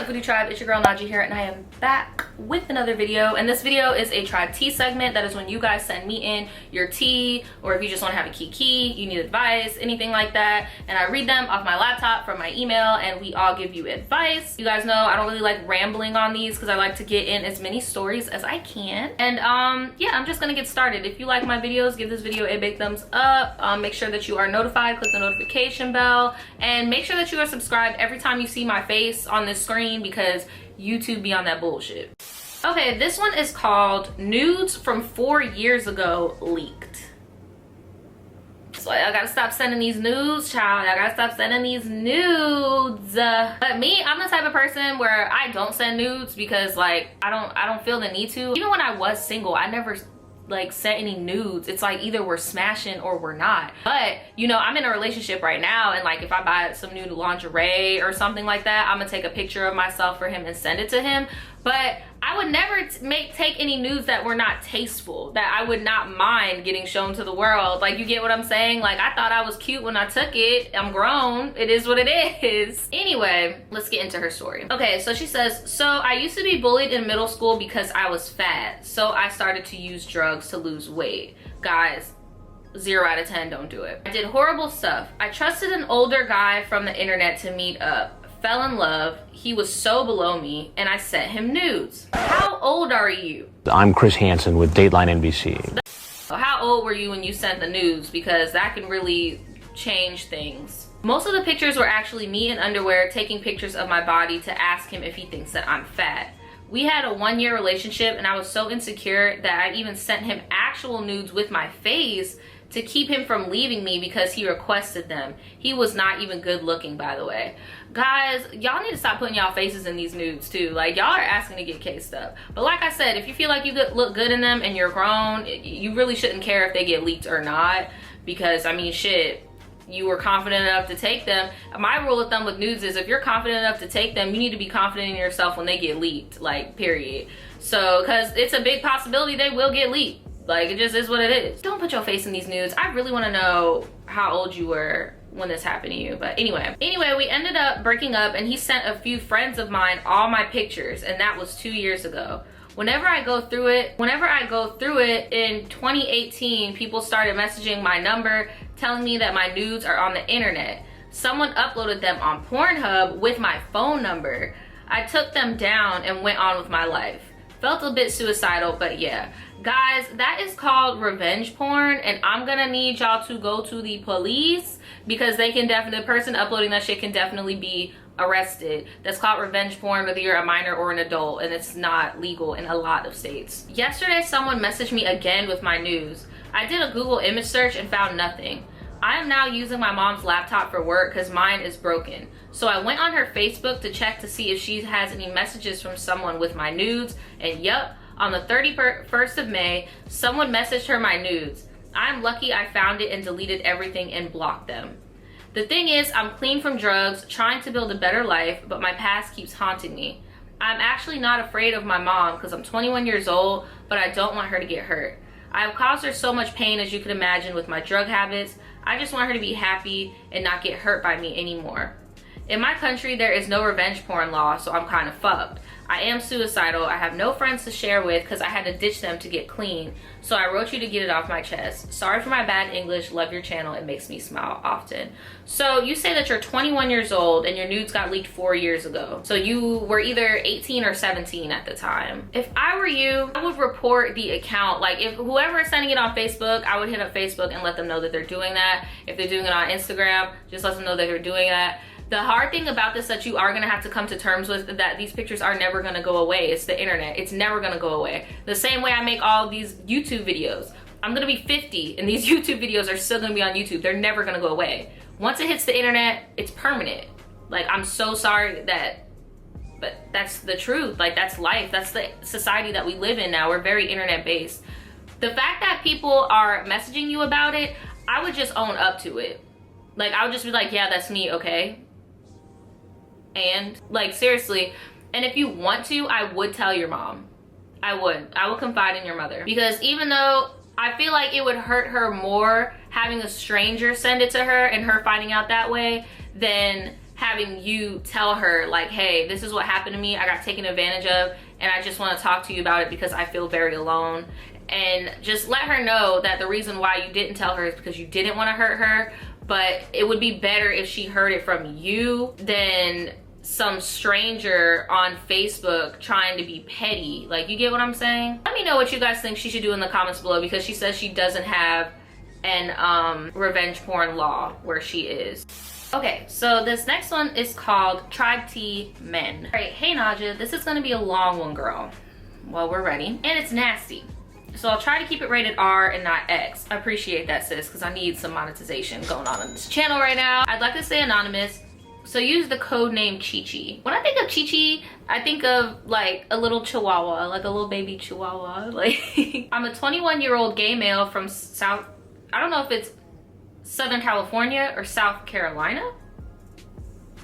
up, Voodoo Tribe? It's your girl Najee here, and I am back with another video. And this video is a tribe tea segment. That is when you guys send me in your tea, or if you just want to have a kiki, you need advice, anything like that, and I read them off my laptop from my email, and we all give you advice. You guys know I don't really like rambling on these because I like to get in as many stories as I can. And yeah, I'm just gonna get started. If you like my videos, give this video a big thumbs up. Make sure that you are notified, click the notification bell, and make sure that you are subscribed every time you see my face on this screen, because YouTube be on that bullshit. Okay, this one is called Nudes from 4 years Ago Leaked. So I gotta stop sending these nudes, child. I gotta stop sending these nudes. But me, I'm the type of person where I don't send nudes because like I don't feel the need to. Even when I was single, I never like sent any nudes. It's like either we're smashing or we're not. But you know, I'm in a relationship right now, and like if I buy some new lingerie or something like that, I'm gonna take a picture of myself for him and send it to him. But I would never take any nudes that were not tasteful, that I would not mind getting shown to the world. Like, you get what I'm saying? Like, I thought I was cute when I took it. I'm grown. It is what it is. Anyway, let's get into her story. Okay, so she says, so I used to be bullied in middle school because I was fat. So I started to use drugs to lose weight. Guys, 0 out of 10, don't do it. I did horrible stuff. I trusted an older guy from the internet to meet up. Fell in love. He was so below me, and I sent him nudes. How old are you? I'm Chris Hansen with Dateline NBC. How old were you when you sent the nudes? Because that can really change things. Most of the pictures were actually me in underwear taking pictures of my body to ask him if he thinks that I'm fat. We had a 1-year relationship, and I was so insecure that I even sent him actual nudes with my face to keep him from leaving me because he requested them. He was not even good looking, by the way. Guys, y'all need to stop putting y'all faces in these nudes too. Like, y'all are asking to get cased up. But like I said, if you feel like you look good in them and you're grown, you really shouldn't care if they get leaked or not. Because, I mean, shit, you were confident enough to take them. My rule of thumb with nudes is if you're confident enough to take them, you need to be confident in yourself when they get leaked, like, period. So, because it's a big possibility they will get leaked. Like, it just is what it is. Don't put your face in these nudes. I really want to know how old you were when this happened to you. But anyway, we ended up breaking up, and he sent a few friends of mine all my pictures, and that was 2 years ago. Whenever I go through it in 2018, people started messaging my number telling me that my nudes are on the internet. Someone uploaded them on Pornhub with my phone number. I took them down and went on with my life. Felt a bit suicidal, but yeah. Guys, that is called revenge porn, and I'm gonna need y'all to go to the police because they can the person uploading that shit can definitely be arrested. That's called revenge porn, whether you're a minor or an adult, and it's not legal in a lot of states. Yesterday, someone messaged me again with my nudes. I did a Google image search and found nothing. I am now using my mom's laptop for work because mine is broken. So I went on her Facebook to check to see if she has any messages from someone with my nudes, and yup, on the 31st of May, someone messaged her my nudes. I'm lucky I found it and deleted everything and blocked them. The thing is, I'm clean from drugs, trying to build a better life, but my past keeps haunting me. I'm actually not afraid of my mom because I'm 21 years old, but I don't want her to get hurt. I have caused her so much pain, as you can imagine, with my drug habits. I just want her to be happy and not get hurt by me anymore. In my country, there is no revenge porn law, so I'm kind of fucked. I am suicidal. I have no friends to share with because I had to ditch them to get clean. So I wrote you to get it off my chest. Sorry for my bad English. Love your channel. It makes me smile often. So you say that you're 21 years old and your nudes got leaked 4 years ago. So you were either 18 or 17 at the time. If I were you, I would report the account. Like, if whoever is sending it on Facebook, I would hit up Facebook and let them know that they're doing that. If they're doing it on Instagram, just let them know that they're doing that. The hard thing about this that you are gonna have to come to terms with, that these pictures are never gonna go away. It's the internet. It's never gonna go away. The same way I make all these YouTube videos. I'm gonna be 50 and these YouTube videos are still gonna be on YouTube. They're never gonna go away. Once it hits the internet, it's permanent. Like, I'm so sorry but that's the truth. Like, that's life. That's the society that we live in now. We're very internet based. The fact that people are messaging you about it, I would just own up to it. Like, I would just be like, yeah, that's me, okay? And like, seriously. And if you want to, I would tell your mom. I would confide in your mother, because even though I feel like it would hurt her more having a stranger send it to her and her finding out that way than having you tell her like, hey, this is what happened to me, I got taken advantage of, and I just want to talk to you about it because I feel very alone. And just let her know that the reason why you didn't tell her is because you didn't want to hurt her, but it would be better if she heard it from you than some stranger on Facebook trying to be petty. Like, you get what I'm saying? Let me know what you guys think she should do in the comments below, because she says she doesn't have an revenge porn law where she is. Okay, so this next one is called Tribetea Men. All right, hey Naja, this is gonna be a long one, girl. Well, we're ready. And it's nasty. So I'll try to keep it rated R and not X. I appreciate that, sis, because I need some monetization going on this channel right now. I'd like to stay anonymous, so use the code name Chi-Chi. When I think of Chi-Chi, I think of like a little chihuahua, like a little baby chihuahua. Like, I'm a 21-year-old gay male from South, I don't know if it's Southern California or South Carolina,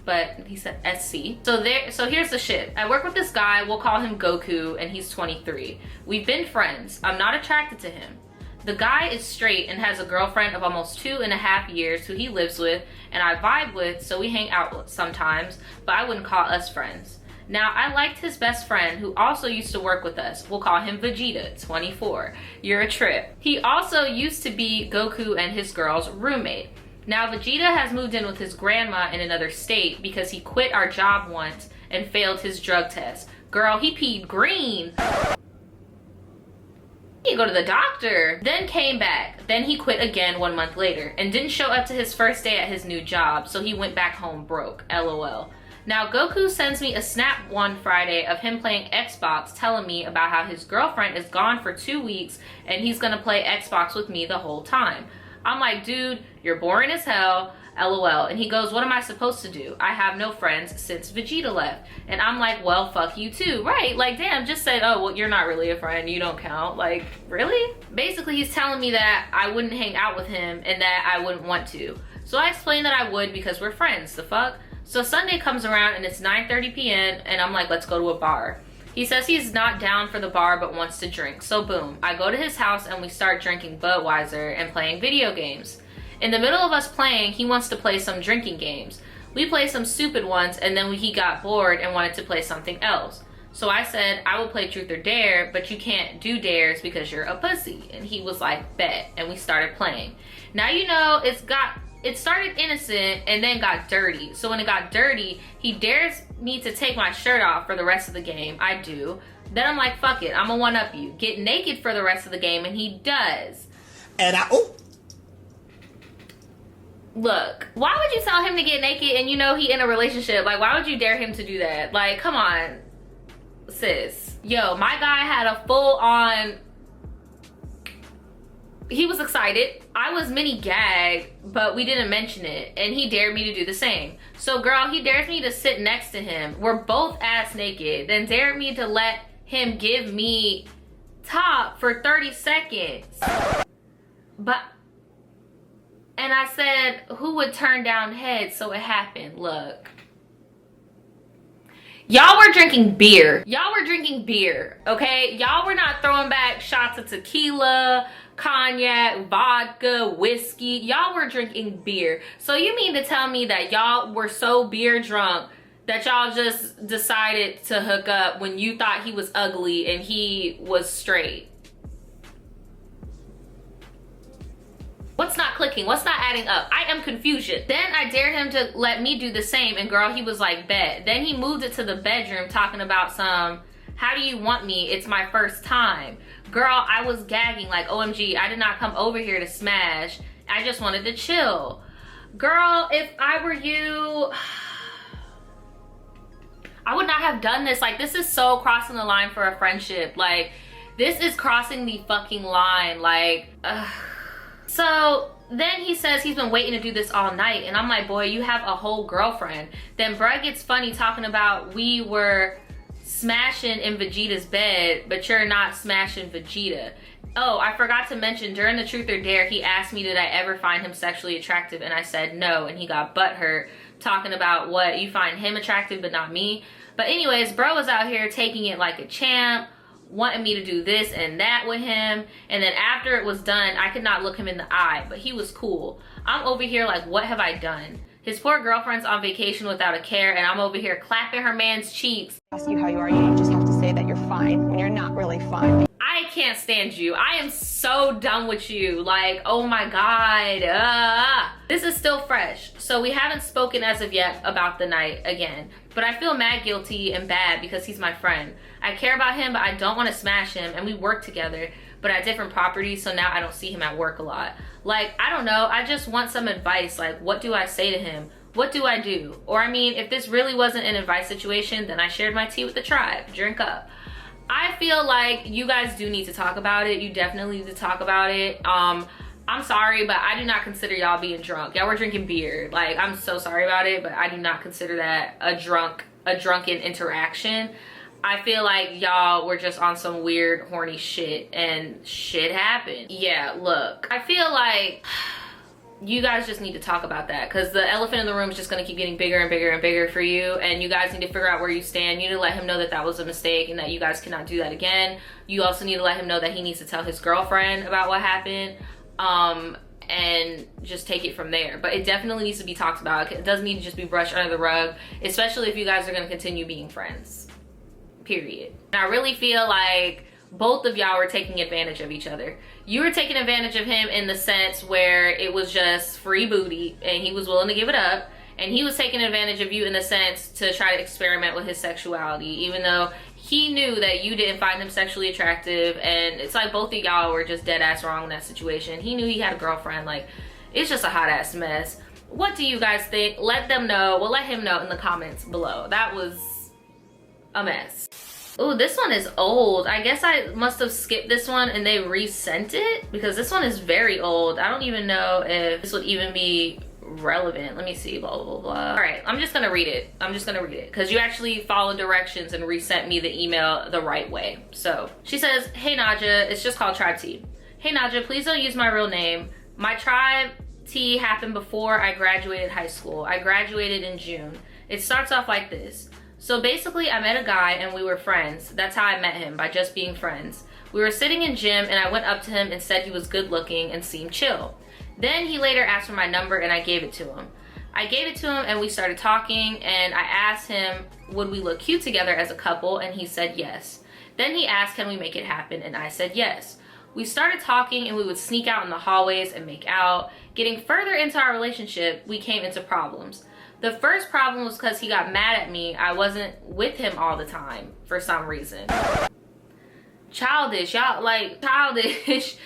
but he said SC. So here's the shit. I work with this guy, we'll call him Goku, and he's 23. We've been friends. I'm not attracted to him. The guy is straight and has a girlfriend of almost 2.5 years who he lives with and I vibe with, so we hang out sometimes, but I wouldn't call us friends. Now, I liked his best friend who also used to work with us. We'll call him Vegeta, 24. You're a trip. He also used to be Goku and his girl's roommate. Now, Vegeta has moved in with his grandma in another state because he quit our job once and failed his drug test. Girl, he peed green. He go to the doctor. Then came back. Then he quit again 1 month later and didn't show up to his first day at his new job, so he went back home broke. LOL. Now, Goku sends me a snap one Friday of him playing Xbox, telling me about how his girlfriend is gone for 2 weeks and he's gonna play Xbox with me the whole time. I'm like, dude, you're boring as hell, LOL. And he goes, what am I supposed to do? I have no friends since Vegeta left. And I'm like, well, fuck you too, right? Like, damn, just said, oh, well, you're not really a friend, you don't count. Like, really? Basically, he's telling me that I wouldn't hang out with him and that I wouldn't want to. So I explained that I would because we're friends, the fuck? So Sunday comes around and it's 9:30 p.m. and I'm like, let's go to a bar. He says he's not down for the bar but wants to drink. So boom, I go to his house and we start drinking Budweiser and playing video games. In the middle of us playing, he wants to play some drinking games. We play some stupid ones and then he got bored and wanted to play something else. So I said, I will play truth or dare, but you can't do dares because you're a pussy. And he was like, bet. And we started playing. Now, you know, it started innocent and then got dirty. So when it got dirty, he dares me to take my shirt off for the rest of the game. I do. Then I'm like, fuck it, I'm gonna one up you. Get naked for the rest of the game, and he does. And Look, why would you tell him to get naked and you know he in a relationship? Like, why would you dare him to do that? Like, come on, sis. Yo, my guy had a full on, he was excited. I was mini gagged, but we didn't mention it. And he dared me to do the same. So girl, he dares me to sit next to him. We're both ass naked. Then dared me to let him give me top for 30 seconds. And I said, who would turn down heads? So it happened. Look. Y'all were drinking beer. Y'all were drinking beer, okay? Y'all were not throwing back shots of tequila, cognac, vodka, whiskey. Y'all were drinking beer. So you mean to tell me that y'all were so beer drunk that y'all just decided to hook up when you thought he was ugly and he was straight? What's not clicking? What's not adding up? I am confusion. Then I dared him to let me do the same, and girl, he was like, bet. Then he moved it to the bedroom talking about some, how do you want me? It's my first time. Girl, I was gagging like, OMG, I did not come over here to smash. I just wanted to chill. Girl, if I were you, I would not have done this. Like, this is so crossing the line for a friendship. Like, this is crossing the fucking line. Like, So then he says he's been waiting to do this all night. And I'm like, boy, you have a whole girlfriend. Then Brad gets funny talking about we were smashing in Vegeta's bed, but you're not smashing Vegeta. Oh, I forgot to mention, during the Truth or Dare, he asked me, did I ever find him sexually attractive? And I said no, and he got butthurt talking about what, you find him attractive but not me? But anyways, bro was out here taking it like a champ, wanting me to do this and that with him. And then after it was done, I could not look him in the eye, but he was cool. I'm over here like, what have I done? His poor girlfriend's on vacation without a care, and I'm over here clapping her man's cheeks. Ask you how you are, you just have to say that you're fine when you're not really fine. I can't stand you. I am so done with you. Like, oh my God. This is still fresh. So we haven't spoken as of yet about the night again, but I feel mad guilty and bad because he's my friend. I care about him, but I don't want to smash him, and we work together, but at different properties, so now I don't see him at work a lot. Like, I don't know. I just want some advice. Like, what do I say to him? What do I do? Or I mean, if this really wasn't an advice situation, then I shared my tea with the tribe. Drink up. I feel like you guys do need to talk about it. You definitely need to talk about it. I'm sorry, but I do not consider y'all being drunk. Y'all were drinking beer. Like, I'm so sorry about it, but I do not consider that a drunken interaction. I feel like y'all were just on some weird horny shit and shit happened. Yeah, look, I feel like you guys just need to talk about that, because the elephant in the room is just going to keep getting bigger and bigger and bigger for you, and you guys need to figure out where you stand. You need to let him know that that was a mistake and that you guys cannot do that again. You also need to let him know that he needs to tell his girlfriend about what happened, and just take it from there. But it definitely needs to be talked about. It doesn't need to just be brushed under the rug, especially if you guys are going to continue being friends, period. And I really feel like both of y'all were taking advantage of each other. You were taking advantage of him in the sense where it was just free booty and he was willing to give it up, and he was taking advantage of you in the sense to try to experiment with his sexuality, even though he knew that you didn't find him sexually attractive. And it's like both of y'all were just dead ass wrong in that situation. He knew he had a girlfriend. Like, it's just a hot ass mess. What do you guys think? Let them know. Well, let him know in the comments below. That was a mess. Oh, this one is old. I guess I must have skipped this one and they resent it, because this one is very old. I don't even know if this would even be relevant. Let me see, blah, blah, blah. All right, I'm just gonna read it. I'm just gonna read it because you actually followed directions and resent me the email the right way. So she says, hey Naja, it's just called Tribe Tea. Hey Naja, please don't use my real name. My Tribe Tea happened before I graduated high school. I graduated in June. It starts off like this. So basically, I met a guy and we were friends. That's how I met him, by just being friends. We were sitting in gym and I went up to him and said he was good looking and seemed chill. Then he later asked for my number and I gave it to him. I gave it to him and we started talking, and I asked him, would we look cute together as a couple, and he said yes. Then he asked, can we make it happen, and I said yes. We started talking and we would sneak out in the hallways and make out. Getting further into our relationship, we came into problems. The first problem was because he got mad at me. I wasn't with him all the time for some reason. Childish, y'all, like, childish.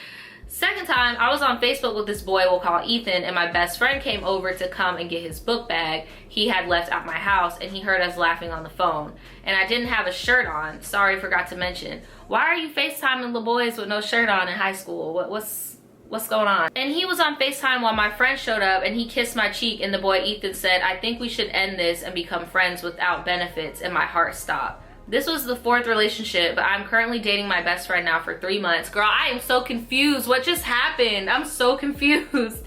Second time, I was on Facebook with this boy we'll call Ethan, and my best friend came over to come and get his book bag he had left at my house, and he heard us laughing on the phone. And I didn't have a shirt on. Sorry, forgot to mention. Why are you FaceTiming the boys with no shirt on in high school? What's going on? And he was on FaceTime while my friend showed up, and he kissed my cheek, and the boy Ethan said, I think we should end this and become friends without benefits, and my heart stopped. This was the 4th relationship, but I'm currently dating my best friend now for 3 months. Girl, I am so confused. What just happened? I'm so confused.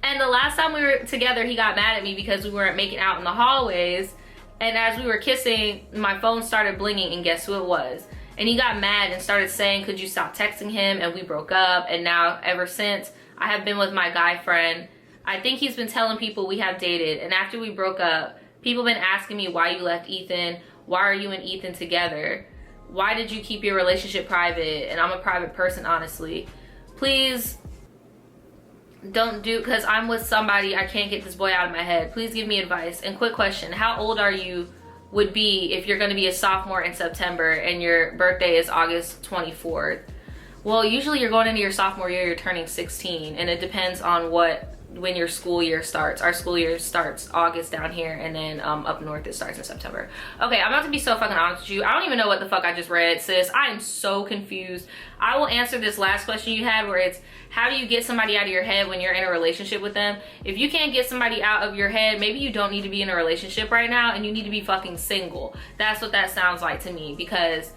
And the last time we were together, he got mad at me because we weren't making out in the hallways, and as we were kissing, my phone started blinging, and guess who it was? And he got mad and started saying, could you stop texting him? And we broke up. And now ever since, I have been with my guy friend. I think he's been telling people we have dated. And after we broke up, people been asking me why you left Ethan. Why are you and Ethan together? Why did you keep your relationship private? And I'm a private person, honestly. Please don't do, because I'm with somebody. I can't get this boy out of my head. Please give me advice. And quick question, how old are you would be if you're going to be a sophomore in September and your birthday is August 24th. Well, usually you're going into your sophomore year, you're turning 16, and it depends on when your school year starts. Our school year starts August down here, and then up north it starts in September. Okay, I'm about to be so fucking honest with you. I don't even know what the fuck I just read, sis. I am so confused. I will answer this last question you had, where it's, how do you get somebody out of your head when you're in a relationship with them? If you can't get somebody out of your head, maybe you don't need to be in a relationship right now, and you need to be fucking single. That's what that sounds like to me, because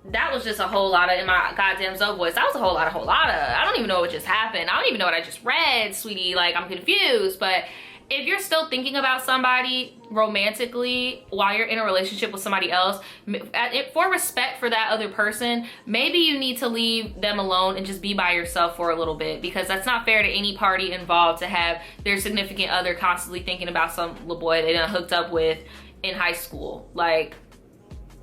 that was just a whole lot of, in my goddamn Zoe voice, that was a whole lot of. I don't even know what just happened. I don't even know what I just read, sweetie. Like, I'm confused. But if you're still thinking about somebody romantically while you're in a relationship with somebody else, for respect for that other person, maybe you need to leave them alone and just be by yourself for a little bit, because that's not fair to any party involved to have their significant other constantly thinking about some little boy they done hooked up with in high school. Like,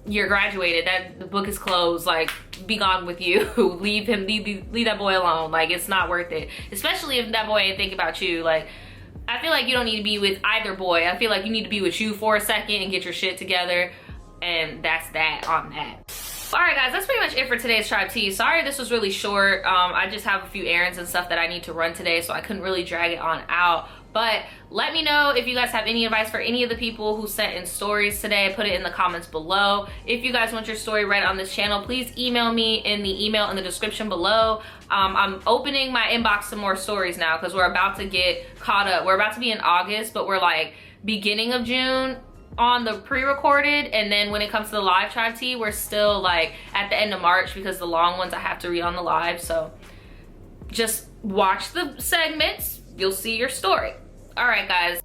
you're graduated, that the book is closed, like, be gone with you. Leave that boy alone. Like, it's not worth it, especially if that boy ain't thinking about you. Like, I feel like you don't need to be with either boy. I feel like you need to be with you for a second and get your shit together, and that's that on that. All right, guys, that's pretty much it for today's Tribe Tea. Sorry this was really short. I just have a few errands and stuff that I need to run today, so I couldn't really drag it on out. But let me know if you guys have any advice for any of the people who sent in stories today. Put it in the comments below. If you guys want your story read on this channel, please email me in the email in the description below. I'm opening my inbox some more stories now because we're about to get caught up. We're about to be in August, but we're like beginning of June on the pre-recorded, and then when it comes to the live Tribe Tea, we're still like at the end of March because the long ones I have to read on the live. So just watch the segments, you'll see your story. All right, guys,